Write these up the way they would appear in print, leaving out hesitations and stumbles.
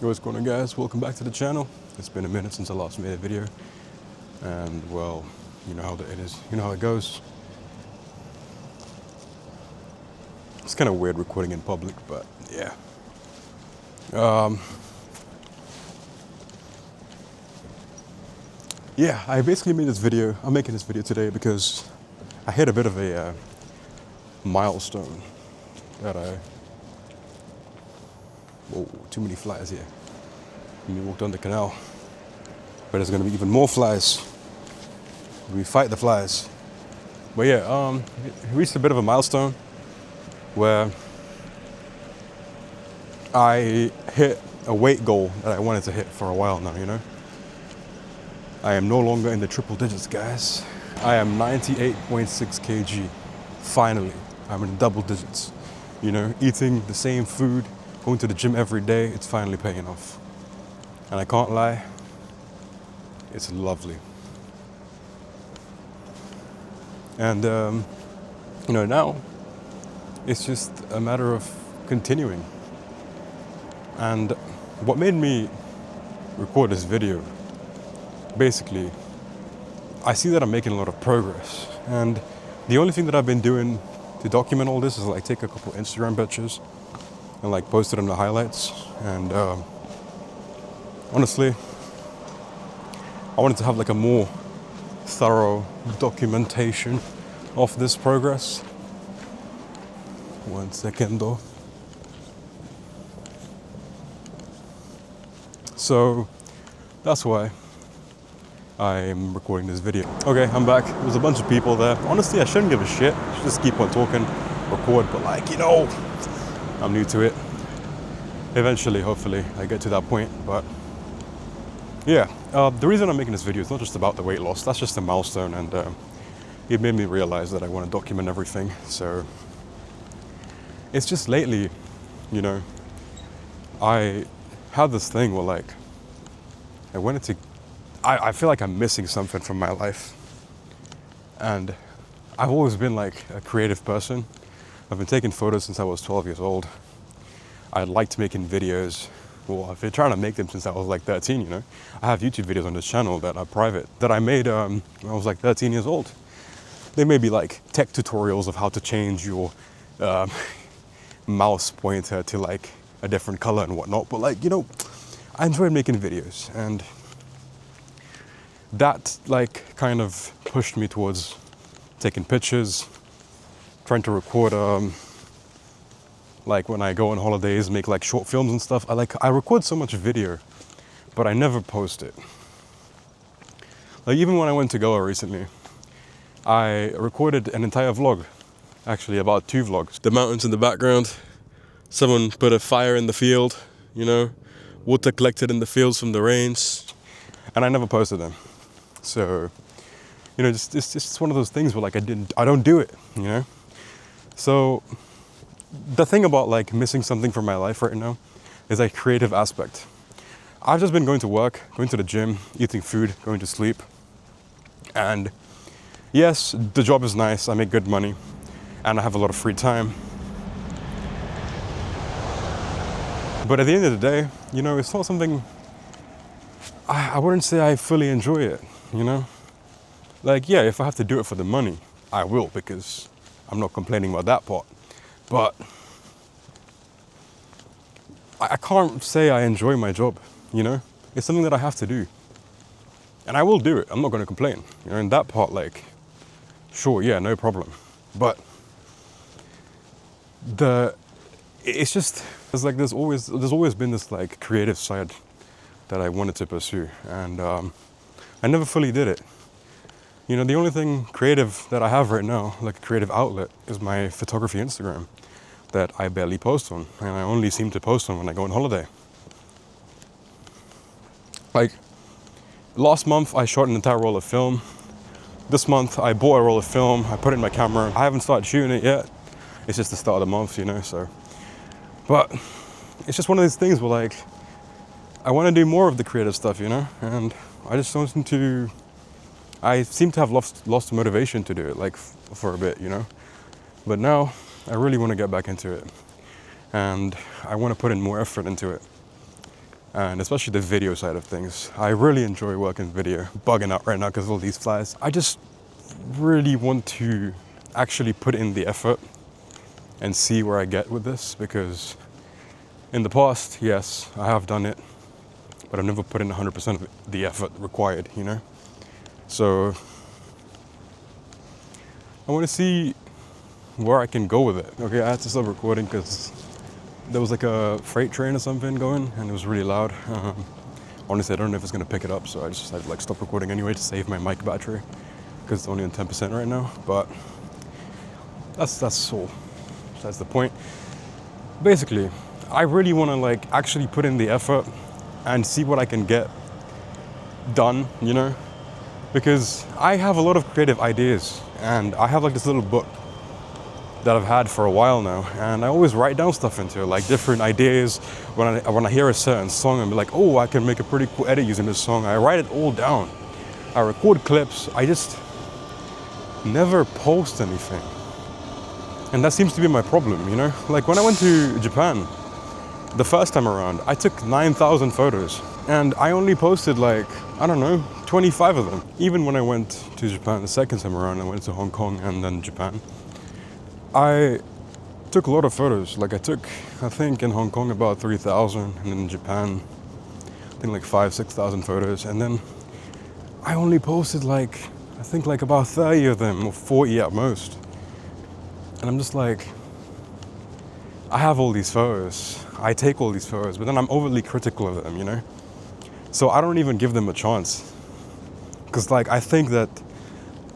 What's going on, guys? Welcome back to the channel. It's been a minute since I last made a video, and well, you know how it is. You know how it goes. It's kind of weird recording in public, but yeah. Yeah, I basically made this video. I'm making this video today because I hit a bit of a milestone that I. Whoa, too many flies here. We walked on the canal, but there's gonna be even more flies. We fight the flies. But yeah, I reached a bit of a milestone where I hit a weight goal that I wanted to hit for a while now, you know? I am no longer in the triple digits, guys. I am 98.6 kg. Finally, I'm in double digits. You know, eating the same food, going to the gym every day, it's finally paying off. And I can't lie, it's lovely. And, you know, now it's just a matter of continuing. And what made me record this video, basically, I see that I'm making a lot of progress. And the only thing that I've been doing to document all this is like take a couple Instagram pictures and like post it in the highlights. And honestly, I wanted to have like a more thorough documentation of this progress. 1 second though. So that's why I'm recording this video. Okay, I'm back. There's a bunch of people there. Honestly, I shouldn't give a shit. I should just keep on talking, record, but like, you know, I'm new to it. Eventually, hopefully, I get to that point, but yeah. The reason I'm making this video is not just about the weight loss. That's just a milestone, and it made me realize that I want to document everything. So it's just lately, you know, I had this thing where like, I feel like I'm missing something from my life. And I've always been like a creative person. I've been taking photos since I was 12 years old. I liked making videos. Well, I've been trying to make them since I was like 13, you know. I have YouTube videos on this channel that are private, that I made when I was like 13 years old. They may be like tech tutorials of how to change your mouse pointer to like a different color and whatnot. But like, you know, I enjoyed making videos, and that like kind of pushed me towards taking pictures, trying to record like when I go on holidays, make like short films and stuff. I record so much video, but I never post it. Like even when I went to Goa recently, I recorded an entire vlog, actually about 2 vlogs. The mountains in the background, someone put a fire in the field, you know, water collected in the fields from the rains, and I never posted them. So, you know, it's just one of those things where like I don't do it, you know? So the thing about like missing something from my life right now is a creative aspect. I've just been going to work, going to the gym, eating food, going to sleep. And yes, the job is nice, I make good money, and I have a lot of free time. But at the end of the day, you know, it's not something, I wouldn't say I fully enjoy it, you know? Like, yeah, if I have to do it for the money, I will, because I'm not complaining about that part. But I can't say I enjoy my job, you know? It's something that I have to do. And I will do it, I'm not gonna complain. You know, in that part, like, sure, yeah, no problem. But it's just, it's like there's always been this like creative side that I wanted to pursue, and I never fully did it. You know, the only thing creative that I have right now, like a creative outlet, is my photography Instagram that I barely post on, and I only seem to post on when I go on holiday. Like, last month I shot an entire roll of film. This month I bought a roll of film, I put it in my camera. I haven't started shooting it yet. It's just the start of the month, you know, so. But it's just one of these things where like, I want to do more of the creative stuff, you know, and I just don't seem to, I seem to have lost motivation to do it, like for a bit, you know. But now I really want to get back into it, and I want to put in more effort into it. and especially the video side of things. I really enjoy working video. Bugging out right now because of all these flies. I just really want to actually put in the effort and see where I get with this, because in the past, yes, I have done it, but I've never put in 100% of the effort required, you know? So I want to see where I can go with it. Okay, I had to stop recording because there was like a freight train or something going and it was really loud. Honestly, I don't know if it's going to pick it up, so I just decided to like stop recording anyway to save my mic battery, because it's only on 10% right now. But that's all. That's the point. Basically, I really want to like actually put in the effort and see what I can get done, you know? Because I have a lot of creative ideas, and I have like this little book that I've had for a while now, and I always write down stuff into it, like different ideas. When I hear a certain song and be like, oh, I can make a pretty cool edit using this song, I write it all down. I record clips, I just never post anything. And that seems to be my problem, you know? Like when I went to Japan the first time around, I took 9,000 photos and I only posted like, I don't know, 25 of them. Even when I went to Japan the second time around, I went to Hong Kong and then Japan, I took a lot of photos. Like I think in Hong Kong about 3,000, and in Japan, I think like 6,000 photos. And then I only posted like, I think like about 30 of them, or 40 at most. And I'm just like, I have all these photos, I take all these photos, but then I'm overly critical of them, you know? So I don't even give them a chance. Because like, I think that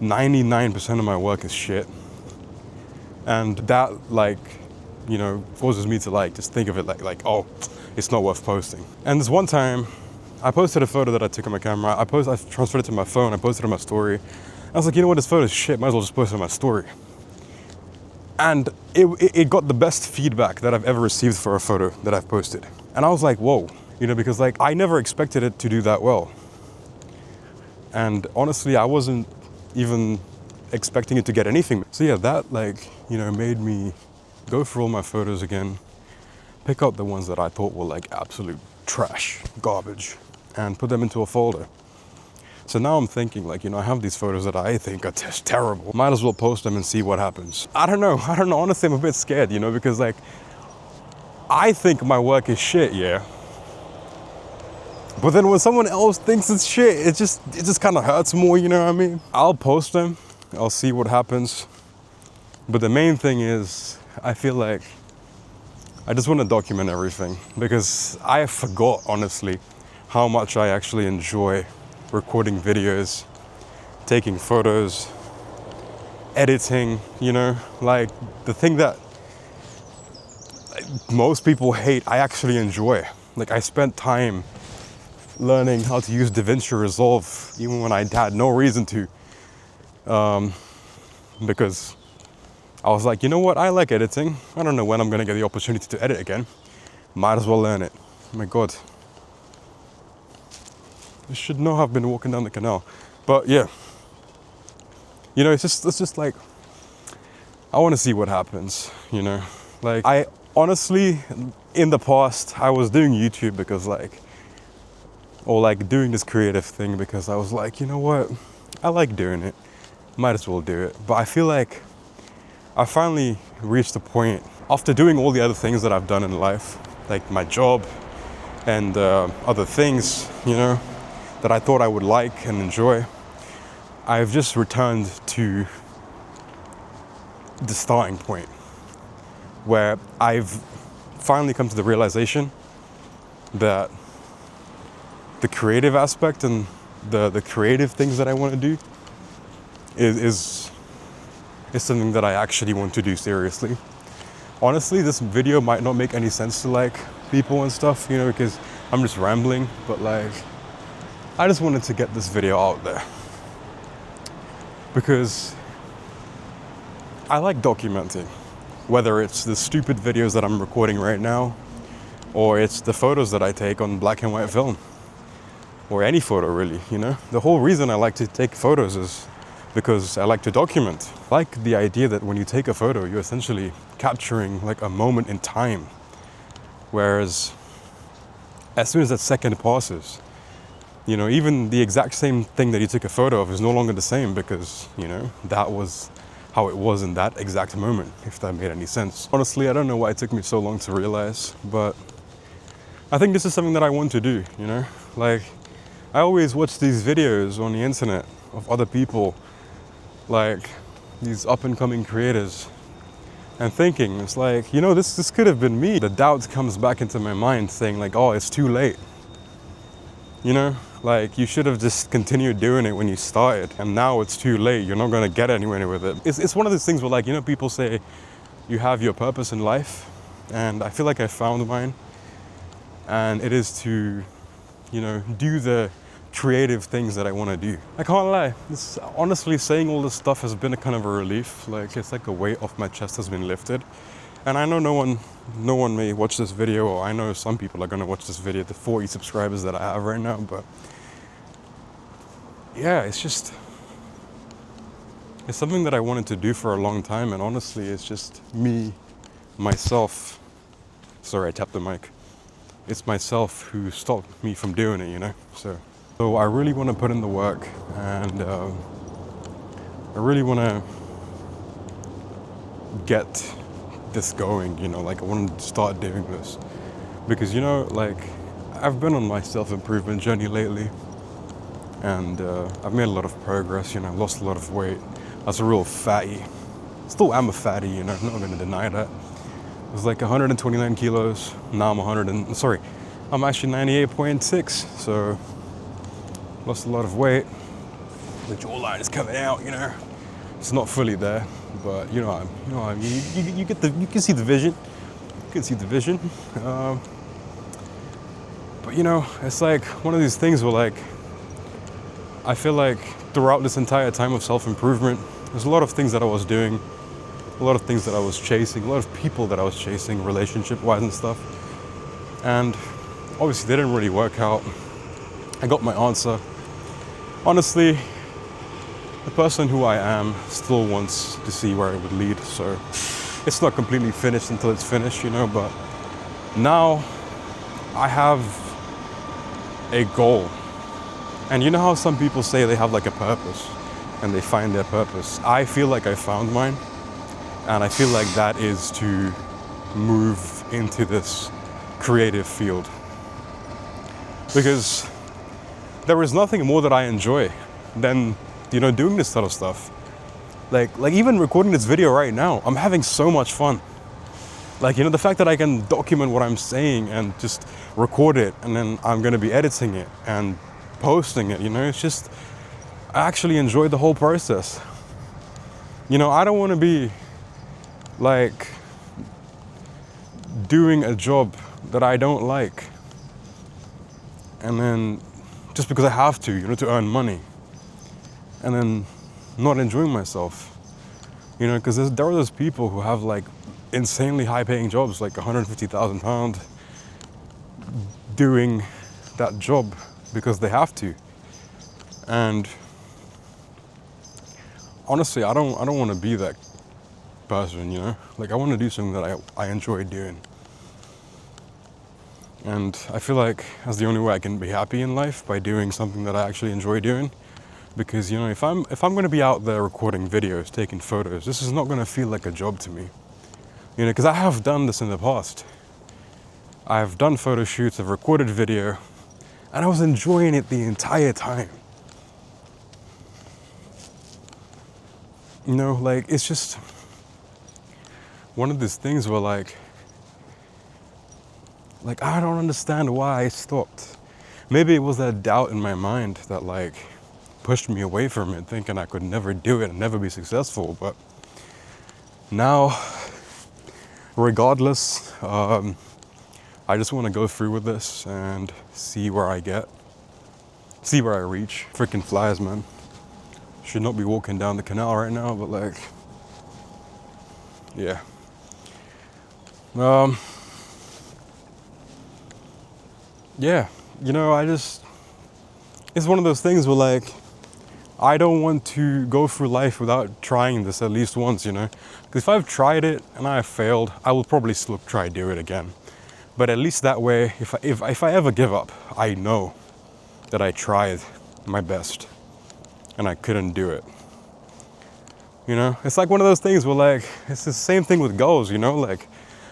99% of my work is shit. And that like, you know, forces me to like, just think of it like, oh, it's not worth posting. And this one time, I posted a photo that I took on my camera. I transferred it to my phone, I posted it on my story. I was like, you know what, this photo is shit, might as well just post it on my story. And it got the best feedback that I've ever received for a photo that I've posted. And I was like, whoa, you know, because like I never expected it to do that well. And honestly, I wasn't even expecting it to get anything. So yeah, that like, you know, made me go through all my photos again, pick out the ones that I thought were like absolute trash, garbage, and put them into a folder. So now I'm thinking like, you know, I have these photos that I think are just terrible. Might as well post them and see what happens. I don't know. Honestly, I'm a bit scared, you know, because like, I think my work is shit, yeah. But then when someone else thinks it's shit, it just kind of hurts more, you know what I mean? I'll post them, I'll see what happens. But the main thing is, I feel like I just want to document everything, because I forgot, honestly, how much I actually enjoy recording videos, taking photos, editing, you know, like the thing that most people hate, I actually enjoy. Like I spent time learning how to use DaVinci Resolve, even when I had no reason to, because I was like, you know what, I like editing. I don't know when I'm gonna get the opportunity to edit again. Might as well learn it. Oh my God. I should not have been walking down the canal. But yeah, you know, it's just like, I want to see what happens, you know? Like, I honestly, in the past, I was doing YouTube because like, or like doing this creative thing because I was like, you know what? I like doing it. Might as well do it. But I feel like I finally reached a point after doing all the other things that I've done in life, like my job and other things, you know, that I thought I would like and enjoy. I've just returned to the starting point where I've finally come to the realization that the creative aspect and the creative things that I want to do is something that I actually want to do seriously. Honestly, this video might not make any sense to like people and stuff, you know, because I'm just rambling, but like, I just wanted to get this video out there because I like documenting, whether it's the stupid videos that I'm recording right now, or it's the photos that I take on black and white film, or any photo really, you know? The whole reason I like to take photos is because I like to document. I like the idea that when you take a photo, you're essentially capturing like a moment in time, whereas as soon as that second passes, you know, even the exact same thing that you took a photo of is no longer the same because, you know, that was how it was in that exact moment, if that made any sense. Honestly, I don't know why it took me so long to realize, but I think this is something that I want to do, you know? Like, I always watch these videos on the internet of other people, like these up and coming creators, and thinking, it's like, you know, this could have been me. The doubt comes back into my mind saying like, oh, it's too late. You know, like you should have just continued doing it when you started, and now it's too late. You're not gonna get anywhere with it. It's one of those things where, like, you know, people say you have your purpose in life, and I feel like I found mine, and it is to, you know, do the creative things that I want to do. I can't lie. Honestly, saying all this stuff has been a kind of a relief. Like, it's like a weight off my chest has been lifted. And I know no one may watch this video, or I know some people are gonna watch this video, the 40 subscribers that I have right now, but yeah, it's something that I wanted to do for a long time, and honestly, it's just myself. Sorry, I tapped the mic. It's myself who stopped me from doing it, you know? So I really want to put in the work, and I really want to get this going, you know, like I want to start doing this. Because, you know, like, I've been on my self-improvement journey lately, and I've made a lot of progress, you know, lost a lot of weight. I was a real fatty. Still am a fatty, you know, I'm not going to deny that. It was like 129 kilos. Now I'm actually 98.6. So lost a lot of weight. The jawline is coming out, you know. It's not fully there, but you can see the vision. You can see the vision. But you know, it's like one of these things where, like, I feel like throughout this entire time of self-improvement, there's a lot of things that I was doing, a lot of things that I was chasing, a lot of people that I was chasing relationship-wise and stuff. And obviously they didn't really work out. I got my answer. Honestly, the person who I am still wants to see where it would lead. So it's not completely finished until it's finished, you know, but now I have a goal. And you know how some people say they have like a purpose and they find their purpose? I feel like I found mine, and I feel like that is to move into this creative field. Because there is nothing more that I enjoy than, you know, doing this sort of stuff. Like even recording this video right now, I'm having so much fun. Like, you know, the fact that I can document what I'm saying and just record it, and then I'm gonna be editing it and posting it, you know, it's just, I actually enjoy the whole process. You know, I don't wanna be like doing a job that I don't like, and then just because I have to, you know, to earn money, and then not enjoying myself, you know, because there are those people who have like insanely high paying jobs, like £150,000, doing that job because they have to. And honestly, I don't want to be that person, you know. Like, I want to do something that I enjoy doing. And I feel like that's the only way I can be happy in life, by doing something that I actually enjoy doing. Because, you know, if I'm going to be out there recording videos, taking photos, this is not going to feel like a job to me. You know, because I have done this in the past. I've done photo shoots, I've recorded video, and I was enjoying it the entire time. You know, like, it's just one of these things where like I don't understand why I stopped. Maybe it was that doubt in my mind that like pushed me away from it, thinking I could never do it and never be successful. But now, regardless, I just want to go through with this and see where I reach. Freaking flies, man. Should not be walking down the canal right now, but like, yeah. Yeah, you know, it's one of those things where like, I don't want to go through life without trying this at least once, you know? Because if I've tried it and I have failed, I will probably still try to do it again. But at least that way, if I ever give up, I know that I tried my best and I couldn't do it. You know, it's like one of those things where, like, it's the same thing with girls, you know, like,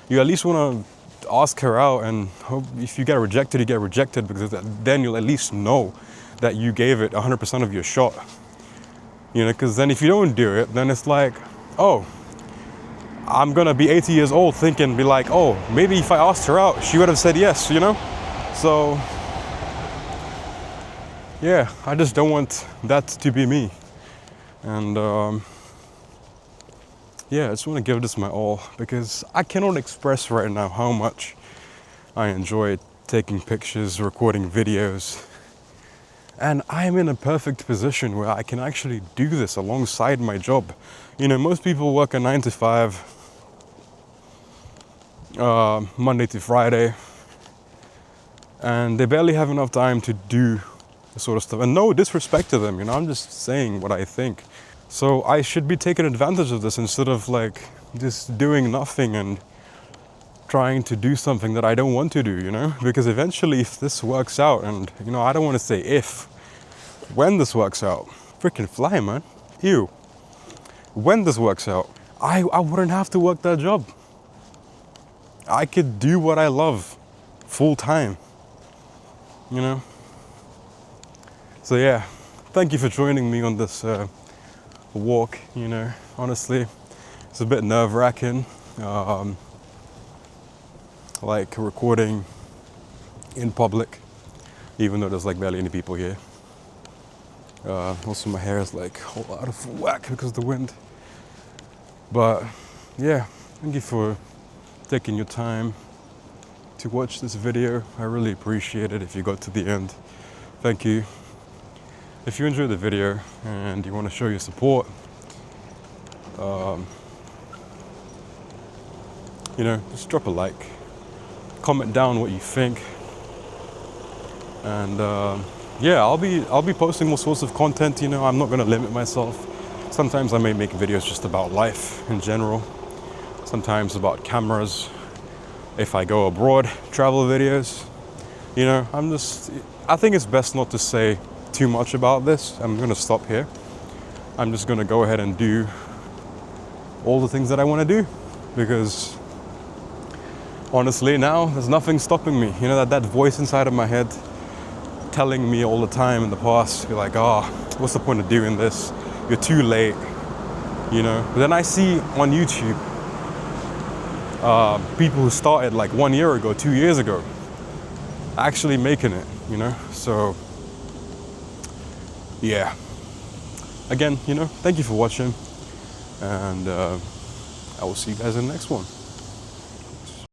you at least want to ask her out, and hope if you get rejected, you get rejected, because then you'll at least know that you gave it 100% of your shot. You know, because then if you don't do it, then it's like, oh, I'm gonna be 80 years old thinking, be like, oh, maybe if I asked her out, she would have said yes, you know? So, yeah, I just don't want that to be me. And yeah, I just want to give this my all, because I cannot express right now how much I enjoy taking pictures, recording videos. And I'm in a perfect position where I can actually do this alongside my job. You know, most people work a 9 to 5, Monday to Friday, and they barely have enough time to do this sort of stuff. And no disrespect to them, you know, I'm just saying what I think. So I should be taking advantage of this instead of like just doing nothing and trying to do something that I don't want to do, you know? Because eventually, if this works out, and you know, I don't want to say if, when this works out, freaking fly, man. Ew. When this works out, I wouldn't have to work that job. I could do what I love full time, you know? So yeah, thank you for joining me on this walk, you know. Honestly, it's a bit nerve-wracking, like recording in public, even though there's like barely any people here. Also my hair is like all out of whack because of the wind. But yeah, thank you for taking your time to watch this video. I really appreciate it if you got to the end. Thank you. If you enjoyed the video and you want to show your support, you know, just drop a like, comment down what you think, and yeah, I'll be posting more sorts of content. You know, I'm not going to limit myself. Sometimes I may make videos just about life in general, sometimes about cameras, if I go abroad, travel videos. You know, I think it's best not to say too much about this. I'm going to stop here. I'm just going to go ahead and do all the things that I want to do, because honestly now there's nothing stopping me. You know, that voice inside of my head telling me all the time in the past, be like, oh, what's the point of doing this? You're too late, you know. But then I see on YouTube people who started like 1 year ago, 2 years ago, actually making it, you know. So yeah, again, you know, thank you for watching, and I will see you guys in the next one.